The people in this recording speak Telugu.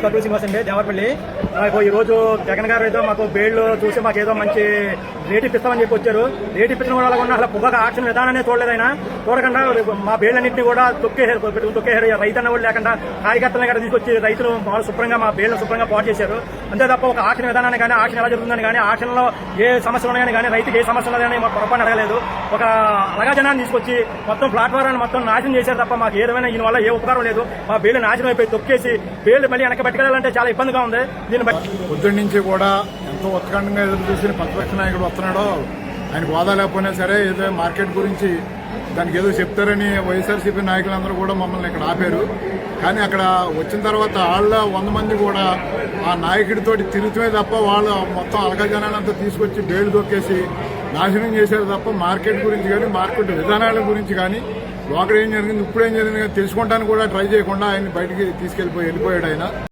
కట్టూరు శ్రీనివాస్ అండి, దేవరపల్లి. మాకు ఈ రోజు జగన్ గారు ఏదో మాకు బెయిల్ చూసి మాకు ఏదో మంచి రేట్ ఇప్పిస్తామని చెప్పి వచ్చారు. రేట్ ఇప్పించడం వల్ల కూడా అసలు పొగగా ఆక్షన్ విధానాన్ని చూడలేదు. ఆయన చూడకుండా మా బెయిల్ అన్నింటినీ కూడా తొక్కేశారు. రైతు అన్న వాళ్ళు లేకుండా కార్యకర్తలను కూడా తీసుకొచ్చి రైతులు వాళ్ళు శుభ్రంగా మా బెయిల్ శుభ్రంగా పాటు చేశారు. అంతే తప్ప ఒక ఆక్షన్ విధానాన్ని కానీ ఆక్షన్ ఎలా జరుగుతుందని కానీ ఆక్షన్ లో ఏ సమస్యలు ఉన్నాయని కానీ రైతుకి ఏ సమస్య ఉన్నదని మాకు పొరపాటు అడగలేదు. ఒక అలగాజనాన్ని తీసుకొచ్చి మొత్తం ప్లాట్ఫారాన్ని మొత్తం నాశనం చేశారు తప్ప మాకు ఏదైనా దీని వల్ల ఏ ఉపకారం లేదు. మా బెయిల్ నాశనం అయిపోయి తొక్కేసి బెయిల్ మళ్ళీ వెనక పెట్టుకెళ్లాలంటే చాలా ఇబ్బందిగా ఉంది. దీన్ని పొద్దున్న నుంచి కూడా ఎంతో ఉత్కంఠంగా ఎదురు చూసిన ప్రతిపక్ష నాయకుడు వస్తున్నాడో ఆయనకు హోదా లేకపోయినా సరే ఏదో మార్కెట్ గురించి దానికి ఏదో చెప్తారని వైఎస్ఆర్సీపీ నాయకులందరూ కూడా మమ్మల్ని ఇక్కడ ఆపారు. కానీ అక్కడ వచ్చిన తర్వాత వాళ్ళ 100 మంది కూడా ఆ నాయకుడితోటి తిరుగుతుమే తప్ప వాళ్ళు మొత్తం అలగజనాలంతా తీసుకొచ్చి బెయిల్ దొక్కేసి నాశనం చేశారు తప్ప మార్కెట్ గురించి కానీ మార్కెట్ విధానాల గురించి కానీ లోకల్ ఏం జరిగింది ఇప్పుడేం జరిగింది తెలుసుకోవడానికి కూడా ట్రై చేయకుండా ఆయన బయటికి వెళ్ళిపోయాడు ఆయన.